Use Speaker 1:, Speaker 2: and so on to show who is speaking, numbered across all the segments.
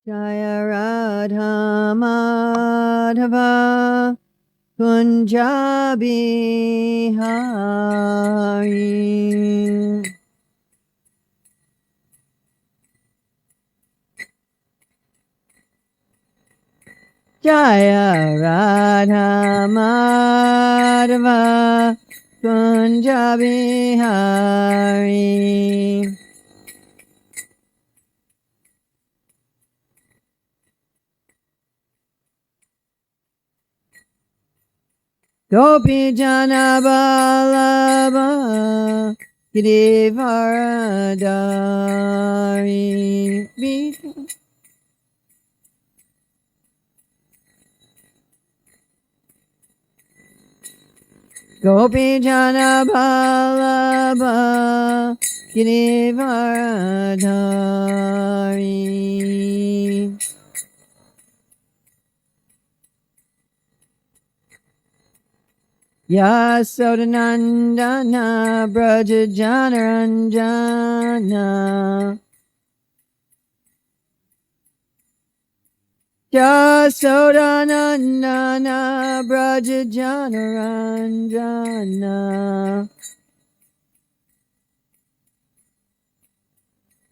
Speaker 1: Jaya Radha Madhava Kunjabi Hari. Jaya Radha Madhava Kunjabi Hari. Gopi Jana Vallabha Girivaradari. Gopi Jana Vallabha Girivaradari. Yasodanandana Braja Janaranjana. Yasodanandana Braja Janaranjana.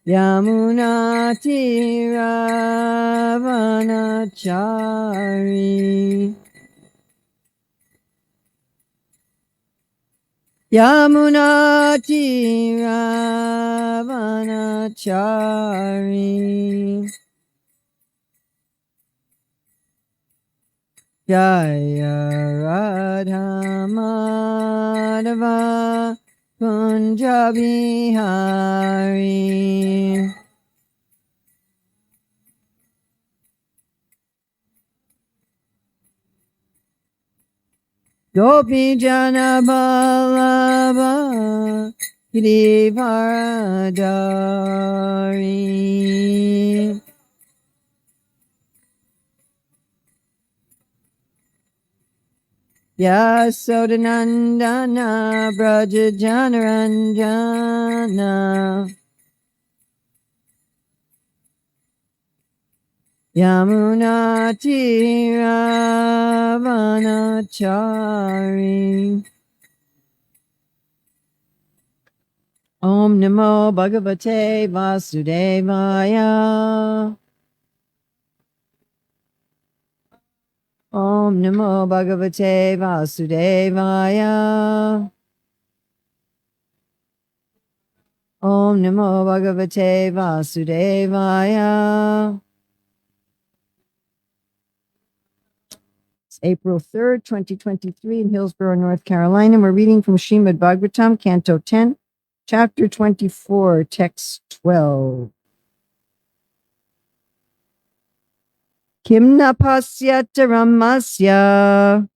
Speaker 1: Yamunatiravanachari. Yamunatiravanachari. Jaya Radha Madhava Kunjabi Hari. Gopi Jana Vallabha Girivaradari. Yasodanandana Braja Janaranjana. Yamunatiravanachari. Om Namo Bhagavate Vasudevaya. Om Namo Bhagavate Vasudevaya. Om Namo Bhagavate Vasudevaya. It's April 3rd, 2023 in Hillsborough, North Carolina. We're reading from Śrīmad-Bhāgavatam, Canto 10, Chapter 24, Text 12. Kimna pasyata ramasya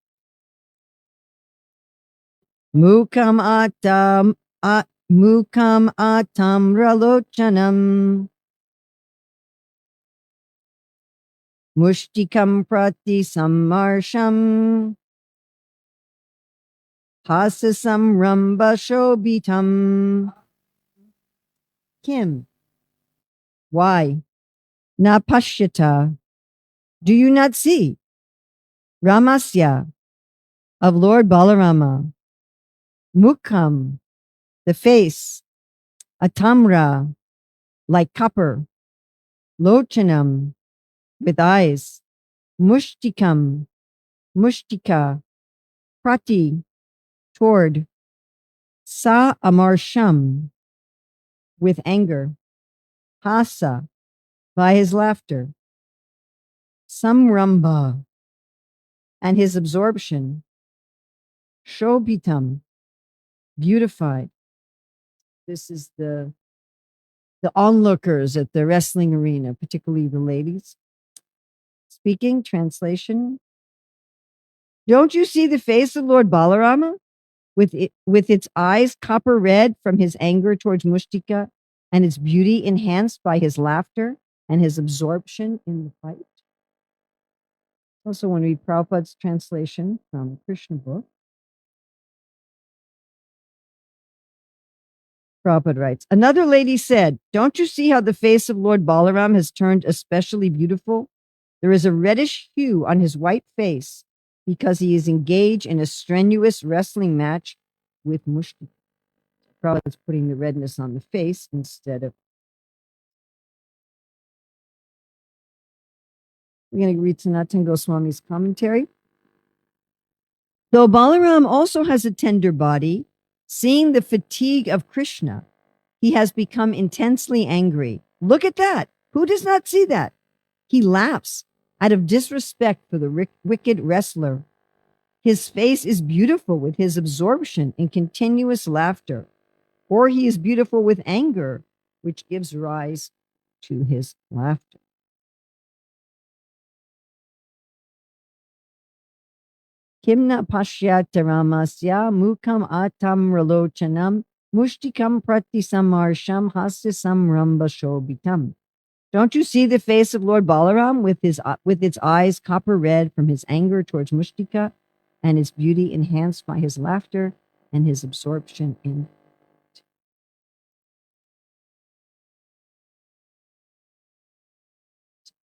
Speaker 1: mukam atam ralochanam mushtikam prati sammarsham hasasam ramba shobitam. Kim, why? Na pashyata, do you not see? Ramasya, of Lord Balarama. Mukham, the face. Atamra, like copper. Lochanam, with eyes. Mushtikam, mushtika. Prati, toward. Sa amarsham, with anger. Hasa, by his laughter. Samramba, and his absorption. Shobitam, beautified. This is the onlookers at the wrestling arena, particularly the ladies. Speaking, translation. Don't you see the face of Lord Balarama with its eyes copper red from his anger towards Mushtika and its beauty enhanced by his laughter and his absorption in the fight? Also want to read Prabhupada's translation from Krishna book. Prabhupada writes, another lady said, don't you see how the face of Lord Balaram has turned especially beautiful? There is a reddish hue on his white face because he is engaged in a strenuous wrestling match with Mushti. Prabhupada's putting the redness on the face instead of. We're going to read Sanatana Goswami's commentary. Though Balaram also has a tender body, seeing the fatigue of Krishna, he has become intensely angry. Look at that. Who does not see that? He laughs out of disrespect for the wicked wrestler. His face is beautiful with his absorption in continuous laughter, or he is beautiful with anger, which gives rise to his laughter. Kimna pashyataramasya mukam atam ralochanam mushtikam pratisamarsham hasisam ramba shobitam. Don't you see the face of Lord Balaram with its eyes copper red from his anger towards Mushtika, and its beauty enhanced by his laughter and his absorption in it?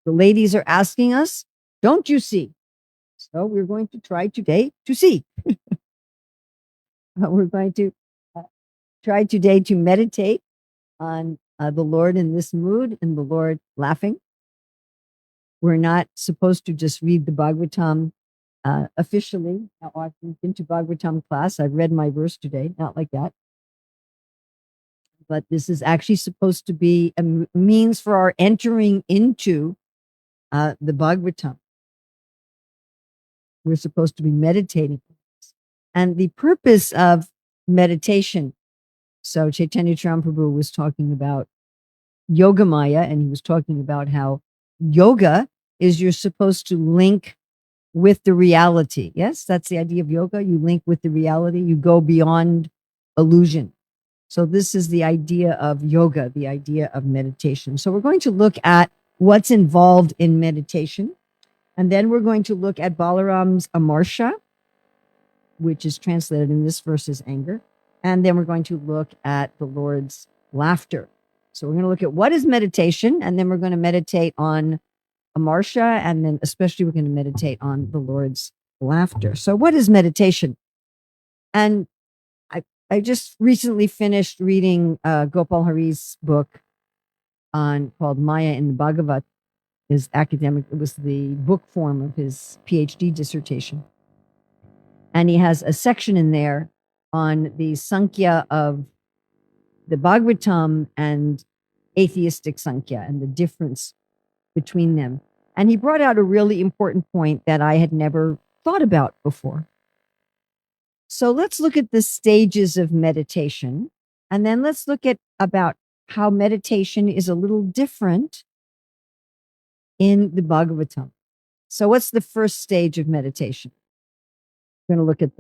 Speaker 1: The ladies are asking us, don't you see? So we're going to try today to see. We're going to try today to meditate on the Lord in this mood and the Lord laughing. We're not supposed to just read the Bhagavatam officially. Now, I've been to Bhagavatam class. I've read my verse today, not like that. But this is actually supposed to be a means for our entering into the Bhagavatam. We're supposed to be meditating. And the purpose of meditation, so Chaitanya Prabhu was talking about Yoga Maya, and he was talking about how yoga is you're supposed to link with the reality. Yes, that's the idea of yoga. You link with the reality. You go beyond illusion. So this is the idea of yoga, the idea of meditation. So we're going to look at what's involved in meditation. And then we're going to look at Balaram's amarsha, which is translated in this verse as anger. And then we're going to look at the Lord's laughter. So we're going to look at what is meditation, and then we're going to meditate on amarsha, and then especially we're going to meditate on the Lord's laughter. So what is meditation? And I just recently finished reading Gopal Hari's book called Maya in the Bhagavat. His academic, it was the book form of his PhD dissertation. And he has a section in there on the Sankhya of the Bhagavatam and atheistic Sankhya and the difference between them. And he brought out a really important point that I had never thought about before. So let's look at the stages of meditation, and then let's look at about how meditation is a little different in the Bhagavatam. So what's the first stage of meditation? We're going to look at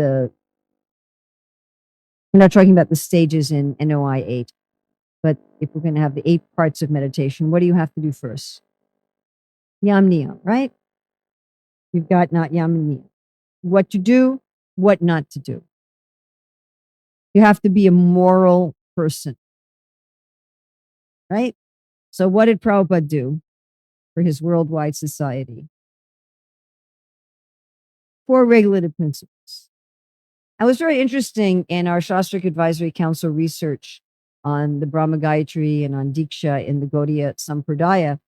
Speaker 1: we're not talking about the stages in NOI 8, but if we're going to have the 8 parts of meditation, what do you have to do first? Yam niyam, right? You've got not yam and niyam. What to do, what not to do. You have to be a moral person, right? So what did Prabhupada do for his worldwide society? 4 regulative principles. It was very interesting in our Shastric Advisory Council research on the Brahma Gayatri and on Diksha in the Gaudiya Sampradaya.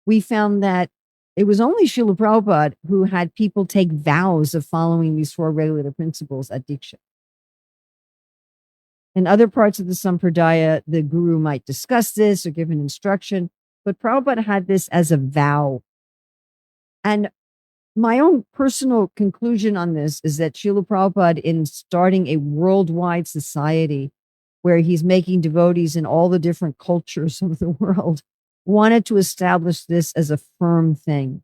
Speaker 1: We found that it was only Srila Prabhupada who had people take vows of following these 4 regulative principles at Diksha. In other parts of the Sampradaya, the guru might discuss this or give an instruction, but Prabhupada had this as a vow. And my own personal conclusion on this is that Srila Prabhupada, in starting a worldwide society where he's making devotees in all the different cultures of the world, wanted to establish this as a firm thing.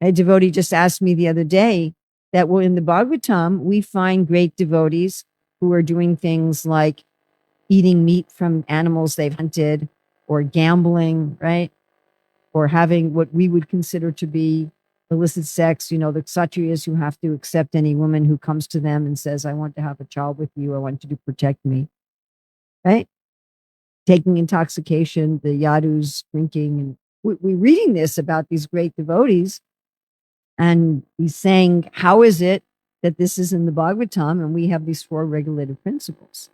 Speaker 1: A devotee just asked me the other day that, well, in the Bhagavatam, we find great devotees who are doing things like eating meat from animals they've hunted, or gambling, right? Or having what we would consider to be illicit sex, the Kshatriyas who have to accept any woman who comes to them and says, I want to have a child with you, I want you to protect me. right? Taking intoxication, the yadus drinking. And we're reading this about these great devotees. And he's saying, how is it that this is in the Bhagavatam and we have these 4 regulative principles?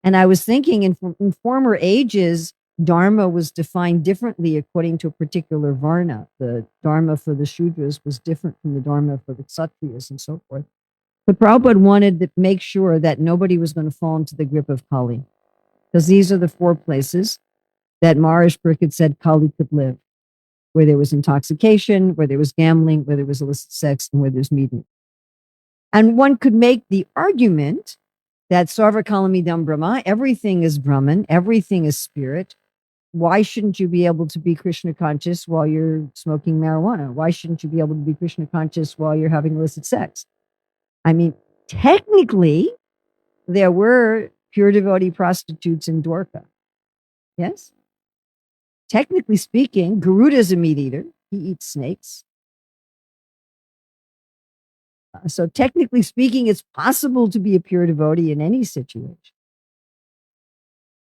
Speaker 1: And I was thinking in former ages, Dharma was defined differently according to a particular varna. The Dharma for the Shudras was different from the Dharma for the Kshatriyas and so forth. But Prabhupada wanted to make sure that nobody was going to fall into the grip of Kali, because these are the 4 places that Maharaj Pariksit said Kali could live, where there was intoxication, where there was gambling, where there was illicit sex, and where there's meeting. And one could make the argument that Sarva Kalamidam Brahma, everything is Brahman, everything is spirit. Why shouldn't you be able to be Krishna conscious while you're smoking marijuana? Why shouldn't you be able to be Krishna conscious while you're having illicit sex? I mean, technically, there were pure devotee prostitutes in Dwarka. Yes? Technically speaking, Garuda's a meat eater. He eats snakes. So technically speaking, it's possible to be a pure devotee in any situation.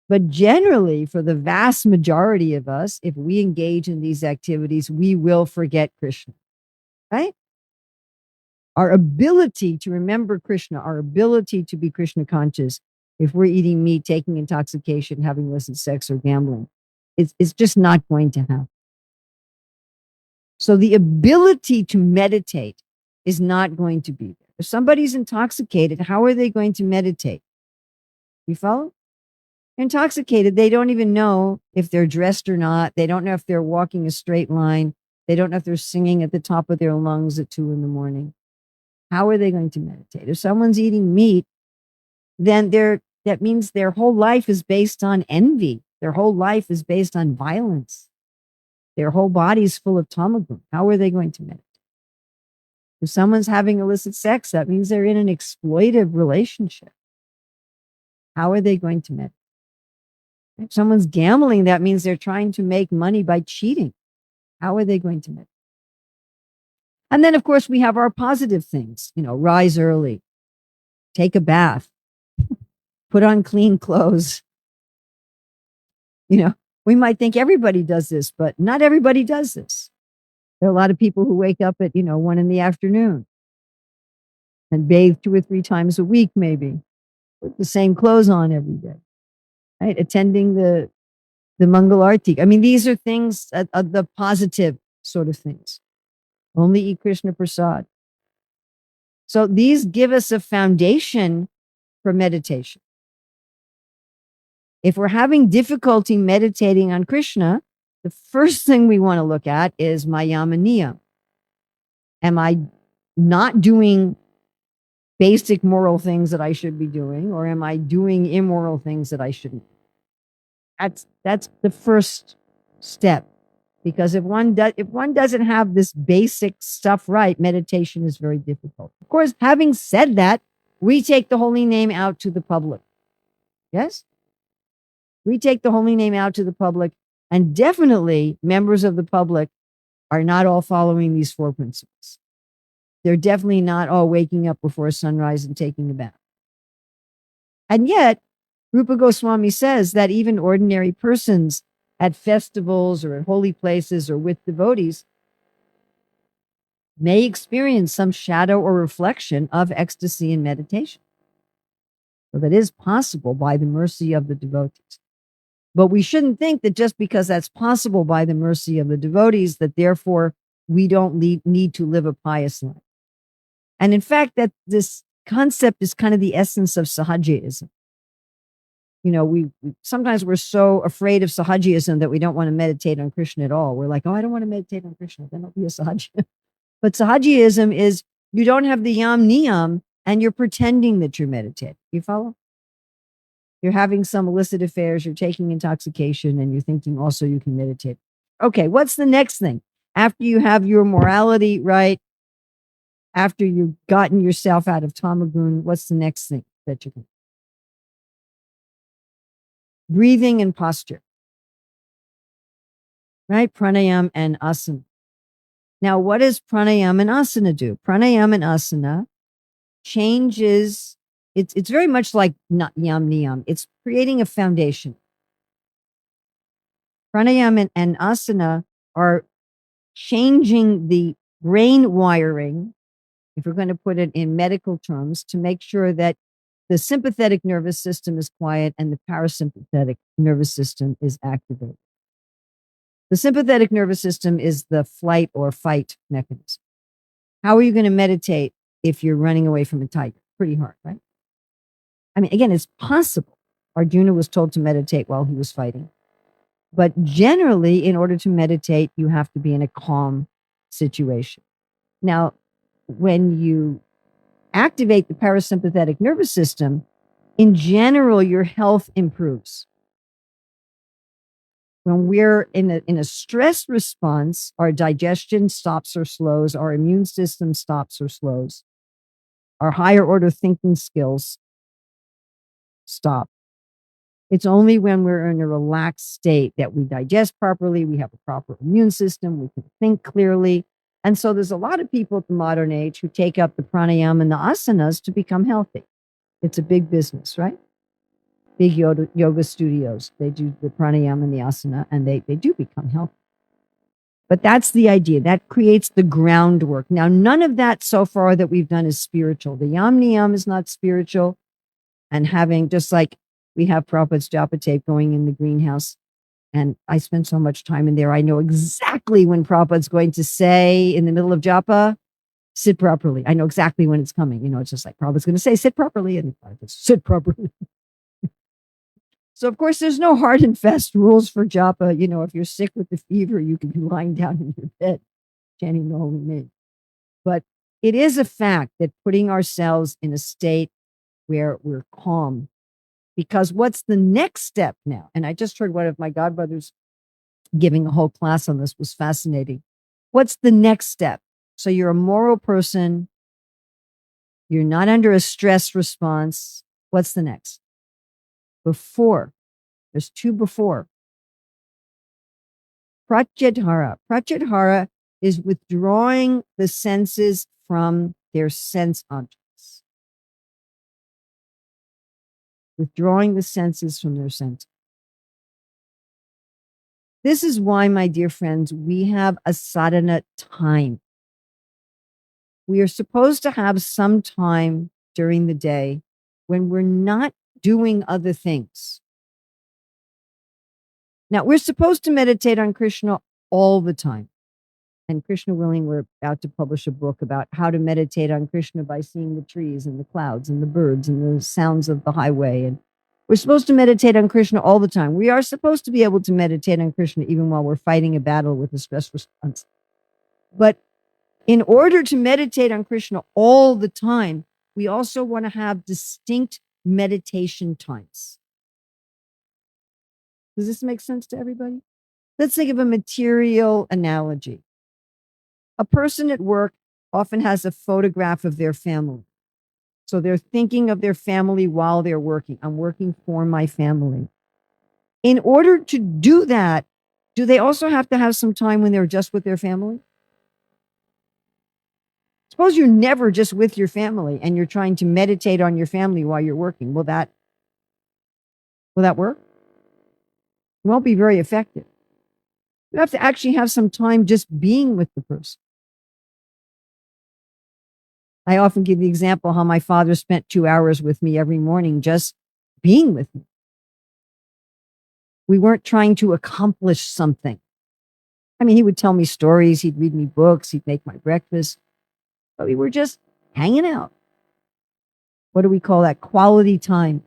Speaker 1: But generally, for the vast majority of us, if we engage in these activities, we will forget Krishna, right? Our ability to remember Krishna, our ability to be Krishna conscious, if we're eating meat, taking intoxication, having illicit sex, or gambling, it's just not going to happen. So the ability to meditate is not going to be there. If somebody's intoxicated, how are they going to meditate? You follow? Intoxicated, they don't even know if they're dressed or not. They don't know if they're walking a straight line. They don't know if they're singing at the top of their lungs at 2 a.m. How are they going to meditate? If someone's eating meat, then that means their whole life is based on envy. Their whole life is based on violence. Their whole body is full of tamagun. How are they going to meditate? If someone's having illicit sex, that means they're in an exploitive relationship. How are they going to meditate? If someone's gambling, that means they're trying to make money by cheating. How are they going to meditate? And then, of course, we have our positive things, rise early, take a bath, put on clean clothes. We might think everybody does this, but not everybody does this. There are a lot of people who wake up at, 1 p.m. and bathe 2 or 3 times a week, maybe, with the same clothes on every day, right? Attending the Mangal Arti. I mean, these are things, the positive sort of things. Only eat Krishna Prasad. So these give us a foundation for meditation. If we're having difficulty meditating on Krishna, the first thing we want to look at is my yama niyam. Am I not doing basic moral things that I should be doing, or am I doing immoral things that I shouldn't? That's the first step. Because if one doesn't have this basic stuff right, meditation is very difficult. Of course, having said that, we take the holy name out to the public. Yes? We take the holy name out to the public, and definitely members of the public are not all following these 4 principles. They're definitely not all waking up before sunrise and taking a bath. And yet, Rupa Goswami says that even ordinary persons at festivals or at holy places or with devotees may experience some shadow or reflection of ecstasy in meditation. So that is possible by the mercy of the devotees. But we shouldn't think that just because that's possible by the mercy of the devotees, that therefore we don't need to live a pious life. And in fact, that this concept is kind of the essence of Sahajaism. We sometimes we're so afraid of Sahajaism that we don't want to meditate on Krishna at all. We're like, oh, I don't want to meditate on Krishna. Then I'll be a Sahaja. But Sahajaism is you don't have the yam niyam and you're pretending that you're meditating. You follow? You're having some illicit affairs, you're taking intoxication, and you're thinking also you can meditate. Okay, what's the next thing? After you have your morality right, after you've gotten yourself out of tamagun, what's the next thing that you can? Breathing and posture, right? Pranayam and asana. Now, what does pranayam and asana do? Pranayam and asana changes It's very much like yam niyam. It's creating a foundation. Pranayama and asana are changing the brain wiring, if we're going to put it in medical terms, to make sure that the sympathetic nervous system is quiet and the parasympathetic nervous system is activated. The sympathetic nervous system is the flight or fight mechanism. How are you going to meditate if you're running away from a tiger? Pretty hard, right? I mean, again, it's possible. Arjuna was told to meditate while he was fighting. But generally, in order to meditate, you have to be in a calm situation. Now, when you activate the parasympathetic nervous system, in general, your health improves. When we're in a stress response, our digestion stops or slows, our immune system stops or slows, our higher order thinking skills stop. It's only when we're in a relaxed state that we digest properly, we have a proper immune system, we can think clearly. And so there's a lot of people at the modern age who take up the pranayama and the asanas to become healthy. It's a big business, right? Big yoga studios, they do the pranayama and the asana, and they do become healthy. But that's the idea. That creates the groundwork. Now, none of that so far that we've done is spiritual. The yam niyam is not spiritual. And having, just like we have Prabhupada's japa tape going in the greenhouse, and I spend so much time in there, I know exactly when Prabhupada's going to say in the middle of japa, sit properly. I know exactly when it's coming. You know, it's just like Prabhupada's going to say, sit properly, and sit properly. So, of course, there's no hard and fast rules for japa. You know, if you're sick with the fever, you can be lying down in your bed chanting the holy name. But it is a fact that putting ourselves in a state where we're calm, because what's the next step now? And I just heard one of my godbrothers giving a whole class on this, was fascinating. What's the next step? So you're a moral person. You're not under a stress response. What's the next? Before. There's two before. Pratyadhara. Pratyadhara is withdrawing the senses from their sense objects. Withdrawing the senses from their senses. This is why, my dear friends, we have a sadhana time. We are supposed to have some time during the day when we're not doing other things. Now, we're supposed to meditate on Krishna all the time. And Krishna willing, we're about to publish a book about how to meditate on Krishna by seeing the trees and the clouds and the birds and the sounds of the highway. And we're supposed to meditate on Krishna all the time. We are supposed to be able to meditate on Krishna even while we're fighting a battle with a stress response. But in order to meditate on Krishna all the time, we also want to have distinct meditation times. Does this make sense to everybody? Let's think of a material analogy. A person at work often has a photograph of their family. So they're thinking of their family while they're working. I'm working for my family. In order to do that, do they also have to have some time when they're just with their family? Suppose you're never just with your family and you're trying to meditate on your family while you're working. Will that work? It won't be very effective. You have to actually have some time just being with the person. I often give the example how my father spent 2 hours with me every morning just being with me. We weren't trying to accomplish something. I mean, he would tell me stories, he'd read me books, he'd make my breakfast, but we were just hanging out. What do we call that? Quality time.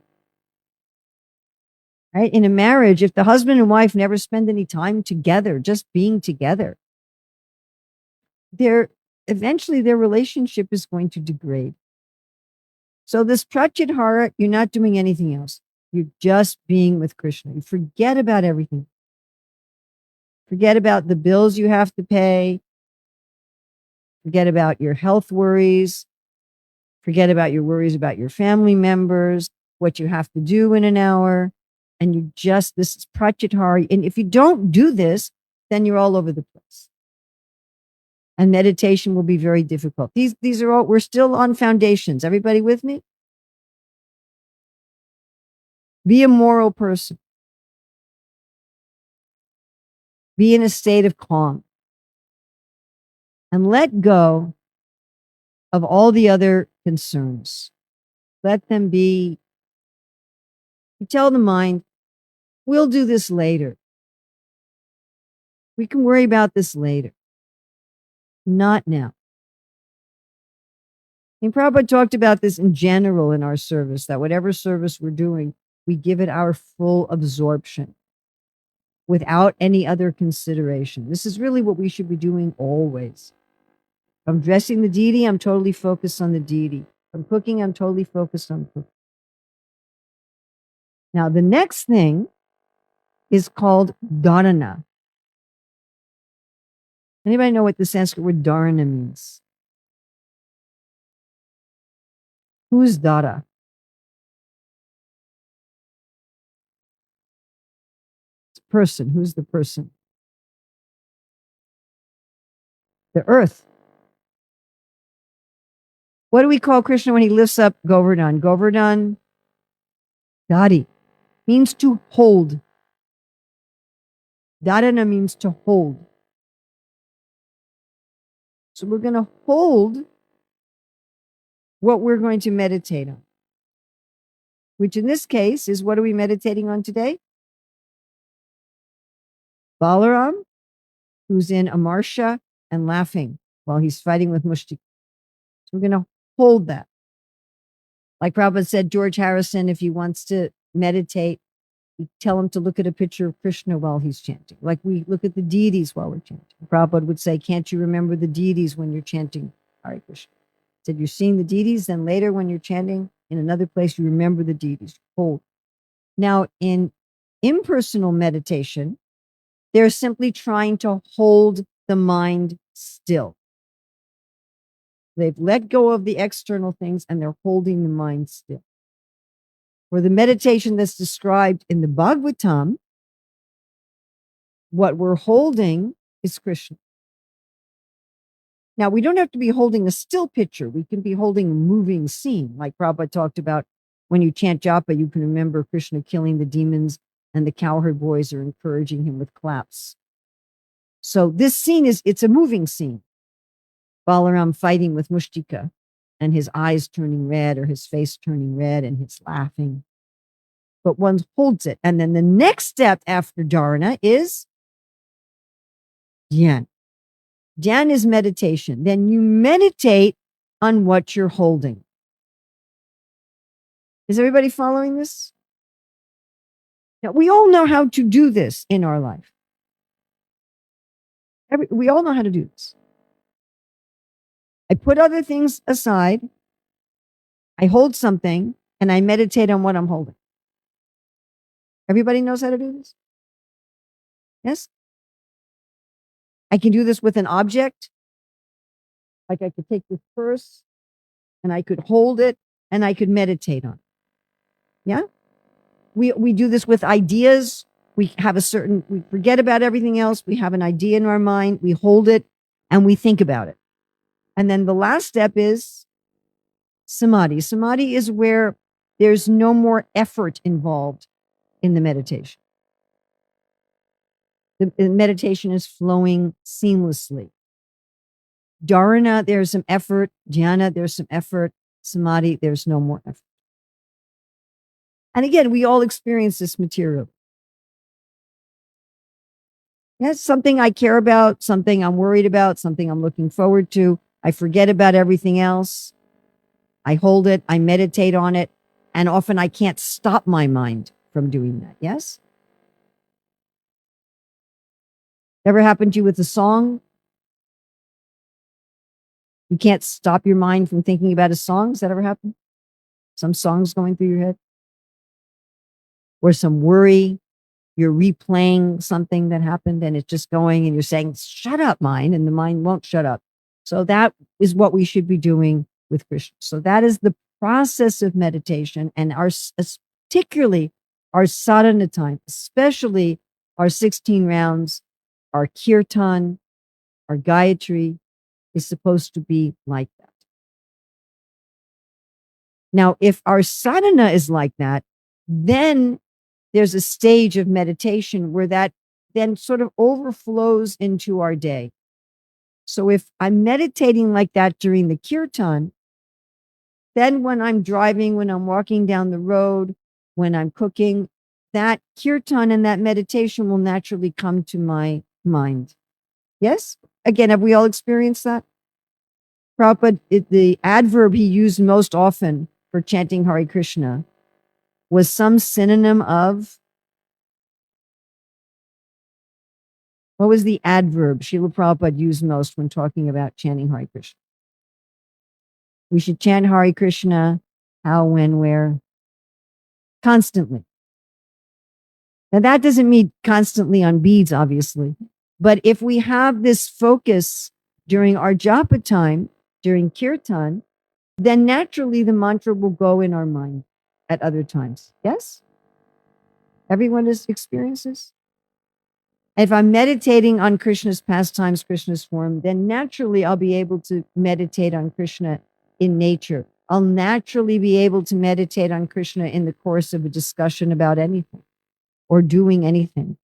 Speaker 1: Right? In a marriage, if the husband and wife never spend any time together, just being together, eventually their relationship is going to degrade. So this pratyadhara, you're not doing anything else. You're just being with Krishna. You forget about everything. Forget about the bills you have to pay. Forget about your health worries. Forget about your worries about your family members, what you have to do in an hour. And this is pratyadhara. And if you don't do this, then you're all over the place. And meditation will be very difficult. These are all, we're still on foundations. Everybody with me? Be a moral person. Be in a state of calm. And let go of all the other concerns. Let them be. You tell the mind, we'll do this later. We can worry about this later. Not now. And Prabhupada talked about this in general in our service, that whatever service we're doing, we give it our full absorption without any other consideration. This is really what we should be doing always. If I'm dressing the deity, I'm totally focused on the deity. If I'm cooking, I'm totally focused on cooking. Now, the next thing is called dharana. Anybody know what the Sanskrit word dharana means? Who's Dara? It's a person. Who's the person? The earth. What do we call Krishna when he lifts up Govardhan? Govardhan, Dari, means to hold. Dharana means to hold. So we're going to hold what we're going to meditate on, which in this case is, what are we meditating on today? Balaram, who's in Amarsha and laughing while he's fighting with Mushtika. So we're going to hold that. Like Prabhupada said, George Harrison, if he wants to meditate, you tell him to look at a picture of Krishna while he's chanting. Like we look at the deities while we're chanting. Prabhupada would say, can't you remember the deities when you're chanting Hare Krishna? He said, you're seeing the deities, then later when you're chanting in another place, you remember the deities. Hold. Now, in impersonal meditation, they're simply trying to hold the mind still. They've let go of the external things and they're holding the mind still. For the meditation that's described in the Bhagavatam, what we're holding is Krishna. Now, we don't have to be holding a still picture. We can be holding a moving scene. Like Prabhupada talked about, when you chant japa, you can remember Krishna killing the demons and the cowherd boys are encouraging him with claps. So this scene it's a moving scene. Balaram fighting with Mushtika and his eyes turning red or his face turning red and he's laughing. But one holds it. And then the next step after dharana is dhyan. Dhyan is meditation. Then you meditate on what you're holding. Is everybody following this? Now, we all know how to do this in our life. We all know how to do this. I put other things aside. I hold something and I meditate on what I'm holding. Everybody knows how to do this? Yes? I can do this with an object. Like I could take this purse and I could hold it and I could meditate on it. Yeah? We do this with ideas. We forget about everything else. We have an idea in our mind. We hold it and we think about it. And then the last step is samadhi. Samadhi is where there's no more effort involved in the meditation. The meditation is flowing seamlessly. Dharana, there's some effort. Dhyana, there's some effort. Samadhi, there's no more effort. And again, we all experience this material. That's something I care about, something I'm worried about, something I'm looking forward to. I forget about everything else. I hold it, I meditate on it, and often I can't stop my mind from doing that. Yes? Ever happened to you with a song? You can't stop your mind from thinking about a song? Does that ever happen? Some songs going through your head? Or some worry? You're replaying something that happened and it's just going and you're saying, shut up, mind, and the mind won't shut up. So that is what we should be doing with Krishna. So that is the process of meditation, and particularly our sadhana time, especially our 16 rounds, our kirtan, our gayatri is supposed to be like that. Now, if our sadhana is like that, Then there's a stage of meditation where that then sort of overflows into our day. So if I'm meditating like that during the kirtan, then when I'm driving, when I'm walking down the road, when I'm cooking, that kirtan and that meditation will naturally come to my mind. Yes? Again, have we all experienced that? Prabhupada, the adverb he used most often for chanting Hare Krishna was some synonym of, what was the adverb Srila Prabhupada used most when talking about chanting Hare Krishna? We should chant Hare Krishna, how, when, where? Constantly. Now, that doesn't mean constantly on beads, obviously. But if we have this focus during our japa time, during kirtan, then naturally the mantra will go in our mind at other times. Yes? Everyone has experiences? If I'm meditating on Krishna's pastimes, Krishna's form, then naturally I'll be able to meditate on Krishna in nature. I'll naturally be able to meditate on Krishna in the course of a discussion about anything or doing anything.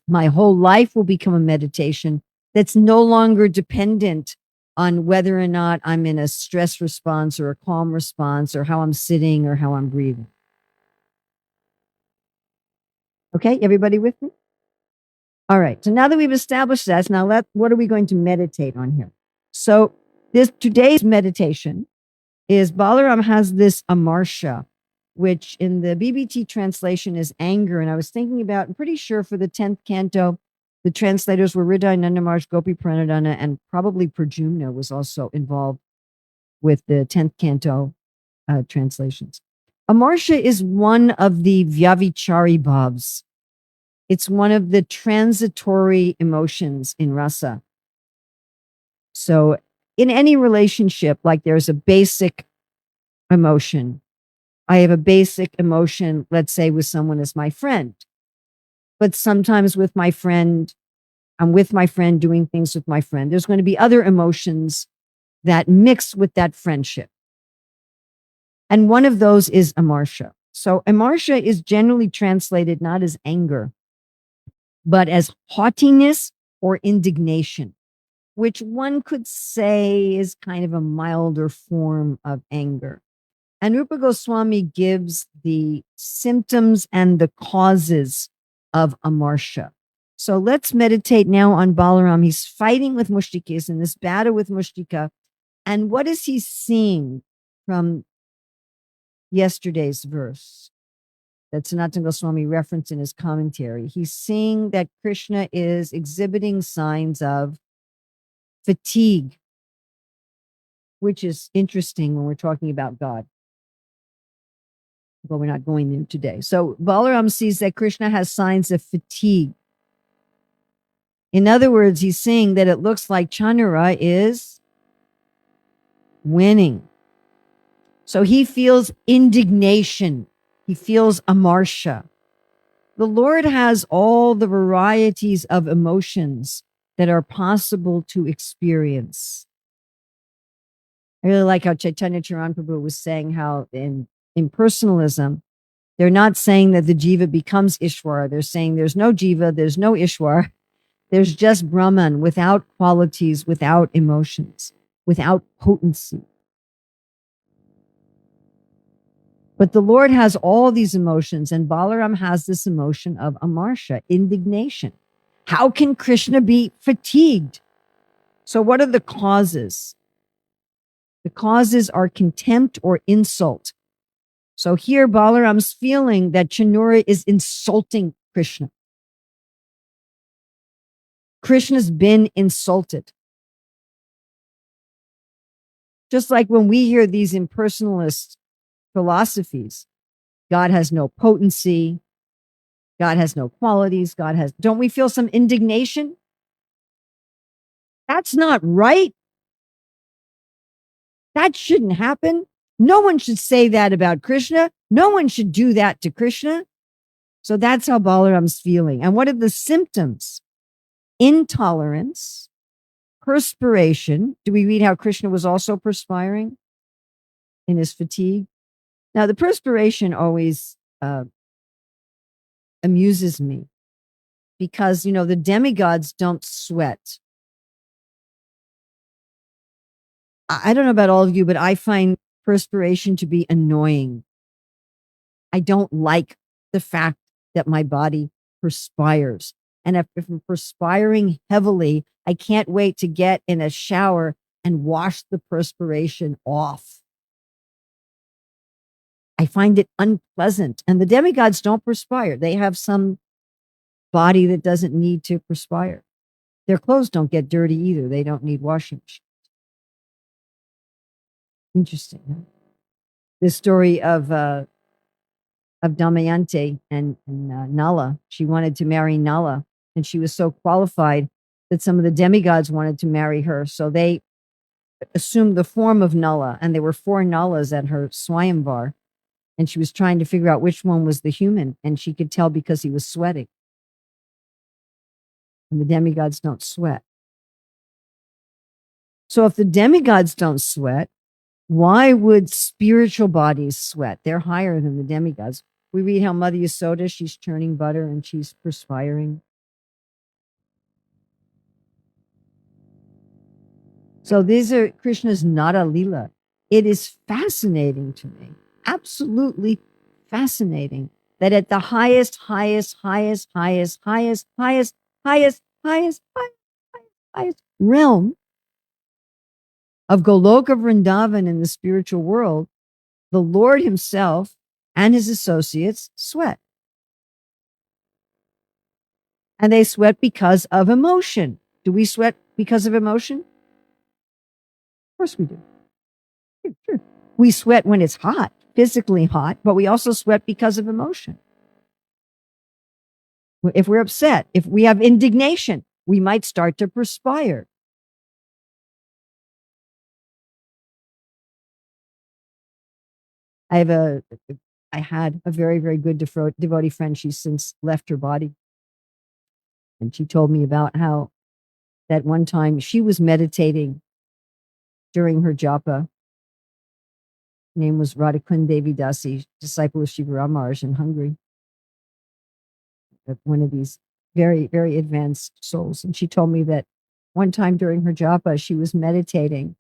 Speaker 1: My whole life will become a meditation that's no longer dependent on whether or not I'm in a stress response or a calm response or how I'm sitting or how I'm breathing. Okay, everybody with me? All right, so now that we've established that, now what are we going to meditate on here? So today's meditation is Balaram has this amarsha, which in the BBT translation is anger. And I was thinking about, I'm pretty sure for the 10th canto, the translators were Hridaya Nandamarsh, Gopi Pranadhana, and probably Prajumna was also involved with the 10th canto translations. Amarsha is one of the Vyavichari bhavs. It's one of the transitory emotions in rasa. So in any relationship, like there's a basic emotion. I have a basic emotion, let's say with someone as my friend. But sometimes with my friend, I'm with my friend doing things with my friend. There's going to be other emotions that mix with that friendship. And one of those is amarsha. So amarsha is generally translated not as anger, but as haughtiness or indignation, which one could say is kind of a milder form of anger. And Rupa Goswami gives the symptoms and the causes of amarsha. So let's meditate now on Balaram. He's fighting with Mushtikas in this battle with Mushtika. And what is he seeing from yesterday's verse that Sanatana Goswami referenced in his commentary? He's seeing that Krishna is exhibiting signs of fatigue, which is interesting when we're talking about God. But we're not going there today. So Balaram sees that Krishna has signs of fatigue. In other words, he's seeing that it looks like Chandra is winning. So he feels indignation. He feels amarsha. The Lord has all the varieties of emotions that are possible to experience. I really like how Chaitanya Charan Prabhu was saying how in impersonalism, they're not saying that the jiva becomes Ishwar. They're saying there's no jiva, there's no Ishwar. There's just Brahman without qualities, without emotions, without potency. But the Lord has all these emotions, and Balaram has this emotion of amarsha, indignation. How can Krishna be fatigued? So what are the causes? The causes are contempt or insult. So here Balaram's feeling that Chanura is insulting Krishna. Krishna's been insulted. Just like when we hear these impersonalist philosophies, God has no potency, God has no qualities, don't we feel some indignation? That's not right. That shouldn't happen. No one should say that about Krishna. No one should do that to Krishna. So that's how Balaram's feeling. And what are the symptoms? Intolerance, perspiration. Do we read how Krishna was also perspiring in his fatigue? Now, the perspiration always amuses me because, the demigods don't sweat. I don't know about all of you, but I find perspiration to be annoying. I don't like the fact that my body perspires. And if I'm perspiring heavily, I can't wait to get in a shower and wash the perspiration off. I find it unpleasant. And the demigods don't perspire. They have some body that doesn't need to perspire. Their clothes don't get dirty either. They don't need washing machine. Interesting. Huh? The story of Damayanti and Nala. She wanted to marry Nala, and she was so qualified that some of the demigods wanted to marry her. So they assumed the form of Nala, and there were 4 Nalas at her Swayamvar, and she was trying to figure out which one was the human, and she could tell because he was sweating. And the demigods don't sweat. So if the demigods don't sweat, why would spiritual bodies sweat? They're higher than the demigods. We read how Mother Yasoda, she's churning butter and she's perspiring. So these are Krishna's Nada Lila. It is fascinating to me, absolutely fascinating, that at the highest realm of Goloka Vrindavan in the spiritual world, the Lord himself and his associates sweat. And they sweat because of emotion. Do we sweat because of emotion? Of course we do. Sure. We sweat when it's hot, physically hot, but we also sweat because of emotion. If we're upset, if we have indignation, we might start to perspire. I had a very, very good devotee friend. She's since left her body. And she told me about how that one time she was meditating during her japa. Her name was Devi Dasi, disciple of Shiva Ramaraj in Hungary. One of these very, very advanced souls. And she told me that one time during her japa, she was meditating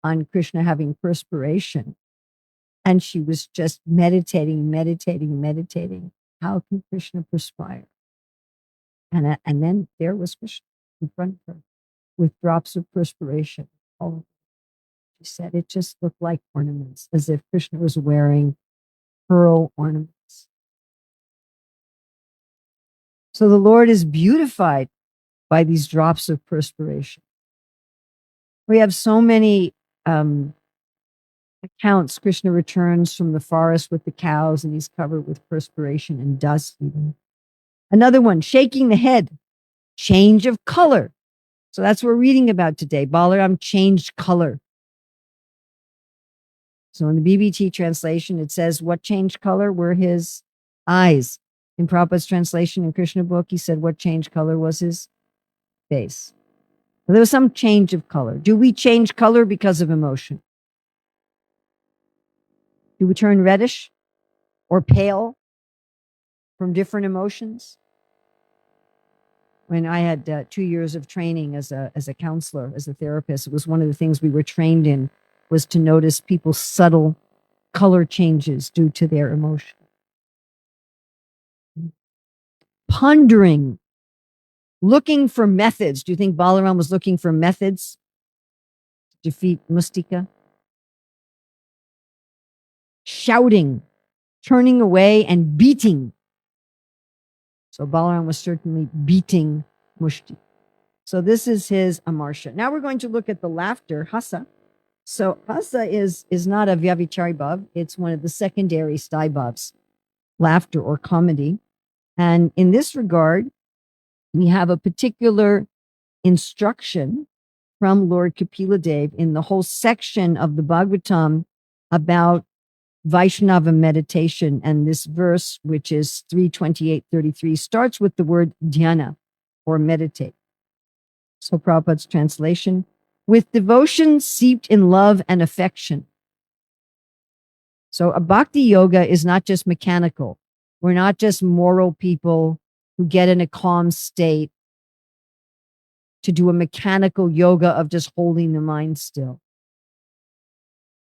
Speaker 1: on Krishna having perspiration. And she was just meditating. How can Krishna perspire? And then there was Krishna in front of her with drops of perspiration. Oh, she said it just looked like ornaments, as if Krishna was wearing pearl ornaments. So the Lord is beautified by these drops of perspiration. We have so many accounts. Krishna returns from the forest with the cows and he's covered with perspiration and dust even. Another one, shaking the head, change of color. So that's what we're reading about today. Balaram changed color. So in the BBT translation, it says what changed color were his eyes. In Prabhupada's translation in Krishna book, he said what changed color was his face. So there was some change of color. Do we change color because of emotion? Do we turn reddish or pale from different emotions? When I had 2 years of training as a counselor, as a therapist, it was one of the things we were trained in was to notice people's subtle color changes due to their emotion. Pondering, looking for methods. Do you think Balaram was looking for methods to defeat Mustika? Shouting, turning away, and beating. So Balaram was certainly beating Mushti. So this is his amarsha. Now we're going to look at the laughter, hasa. So hasa is not a vyavichari bhav. It's one of the secondary sthai bhavs, laughter or comedy. And in this regard, we have a particular instruction from Lord Kapila Dev in the whole section of the Bhagavatam about Vaishnava meditation. And this verse, which is 3:28-33, starts with the word dhyana, or meditate. So Prabhupada's translation, with devotion seeped in love and affection. So a bhakti yoga is not just mechanical. We're not just moral people who get in a calm state to do a mechanical yoga of just holding the mind still.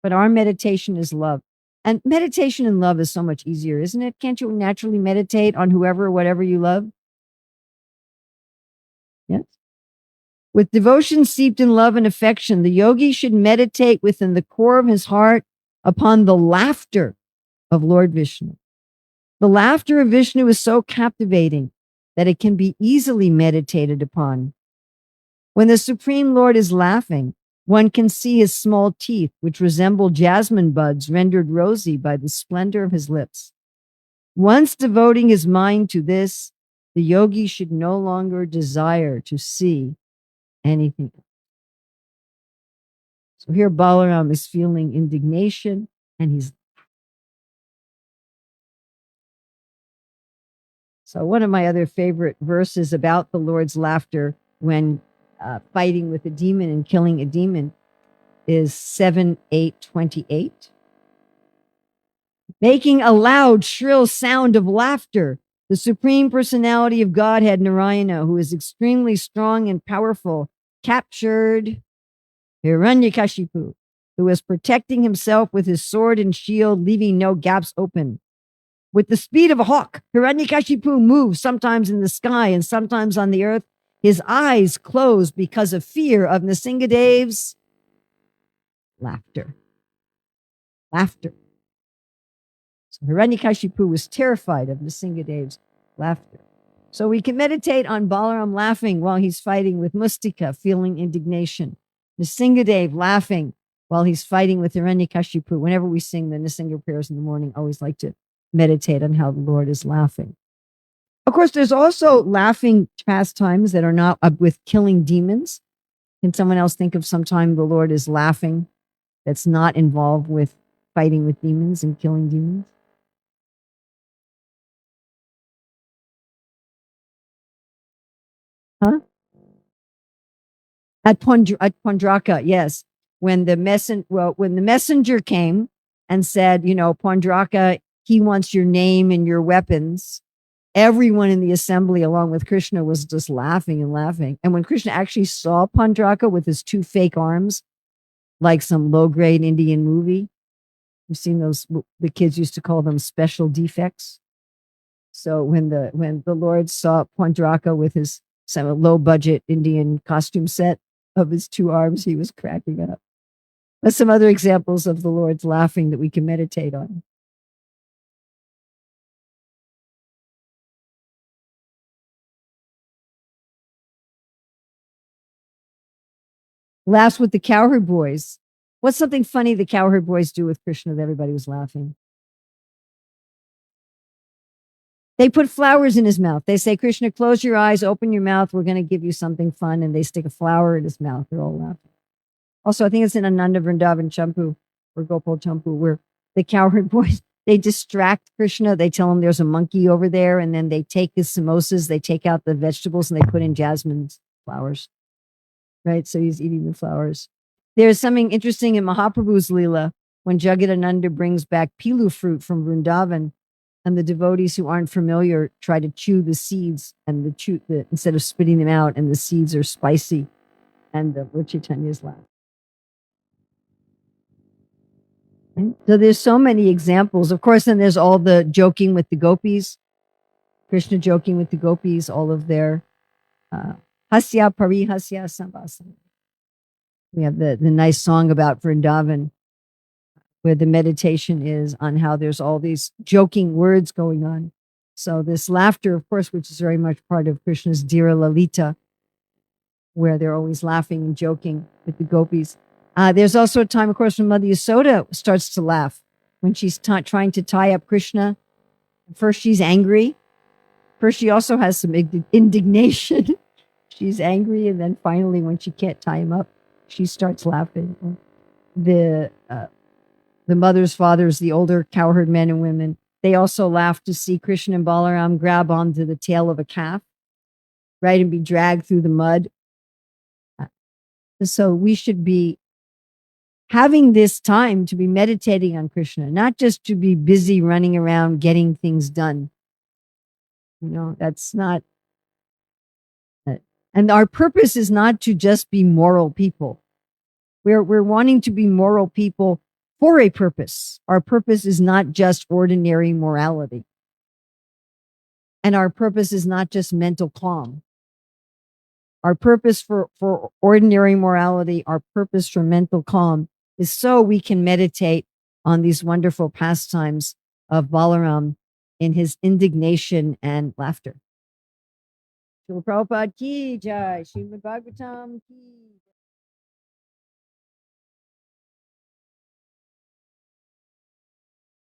Speaker 1: But our meditation is love. And meditation and love is so much easier, isn't it? Can't you naturally meditate on whoever or whatever you love? Yes. With devotion steeped in love and affection, the yogi should meditate within the core of his heart upon the laughter of Lord Vishnu. The laughter of Vishnu is so captivating that it can be easily meditated upon. When the Supreme Lord is laughing, one can see his small teeth, which resemble jasmine buds rendered rosy by the splendor of his lips. Once devoting his mind to this, the yogi should no longer desire to see anything. So here Balaram is feeling indignation and he's. So one of my other favorite verses about the Lord's laughter when fighting with a demon and killing a demon is 7:8:28. Making a loud, shrill sound of laughter, the Supreme Personality of Godhead Narayana, who is extremely strong and powerful, captured Hiranyakashipu, who was protecting himself with his sword and shield, leaving no gaps open. With the speed of a hawk, Hiranyakashipu moves sometimes in the sky and sometimes on the earth. His eyes closed because of fear of Nrsingadev's laughter. Laughter. So Hiranyakashipu was terrified of Nrsingadev's laughter. So we can meditate on Balaram laughing while he's fighting with Mustika, feeling indignation. Nrsingadev laughing while he's fighting with Hiranyakashipu. Whenever we sing the Nrsinga prayers in the morning, I always like to meditate on how the Lord is laughing. Of course, there's also laughing pastimes that are not with killing demons. Can someone else think of some time the Lord is laughing that's not involved with fighting with demons and killing demons? Huh? At Pondraka, yes. When the messenger came and said, Pondraka, he wants your name and your weapons. Everyone in the assembly, along with Krishna, was just laughing and laughing. And when Krishna actually saw Pondraka with his two fake arms, like some low-grade Indian movie, you've seen those, the kids used to call them special defects. So when the Lord saw Pondraka with his low-budget Indian costume set of his two arms, he was cracking up. But some other examples of the Lord's laughing that we can meditate on. Laughs with the cowherd boys. What's something funny the cowherd boys do with Krishna that everybody was laughing? They put flowers in his mouth. They say, Krishna, close your eyes, open your mouth. We're going to give you something fun. And they stick a flower in his mouth. They're all laughing. Also, I think it's in Ananda Vrindavan Champu or Gopal Champu where the cowherd boys, they distract Krishna. They tell him there's a monkey over there. And then they take his samosas, they take out the vegetables and they put in jasmine flowers. Right? So he's eating the flowers. There's something interesting in Mahaprabhu's Leela when Jagadananda brings back pilu fruit from Vrindavan, and the devotees who aren't familiar try to chew the seeds, and instead of spitting them out, and the seeds are spicy, and the Lord Chaitanya's laugh. Right? So there's so many examples. Of course, then there's all the joking with the gopis, Krishna joking with the gopis, all of their hasya parihasya sambhasana. We have the nice song about Vrindavan, where the meditation is on how there's all these joking words going on. So this laughter, of course, which is very much part of Krishna's Dira Lalita, where they're always laughing and joking with the gopis. There's also a time, of course, when Mother Yasoda starts to laugh when she's trying to tie up Krishna. First, she's angry. First, she also has some indignation. She's angry. And then finally, when she can't tie him up, she starts laughing. The mothers, fathers, the older cowherd men and women, they also laugh to see Krishna and Balaram grab onto the tail of a calf, right, and be dragged through the mud. So we should be having this time to be meditating on Krishna, not just to be busy running around getting things done, That's not, and our purpose is not to just be moral people. We're wanting to be moral people for a purpose. Our purpose is not just ordinary morality. And our purpose is not just mental calm. Our purpose for ordinary morality, our purpose for mental calm is so we can meditate on these wonderful pastimes of Balaram in his indignation and laughter. Srila Prabhupada ki jai, Śrīmad-Bhāgavatam ki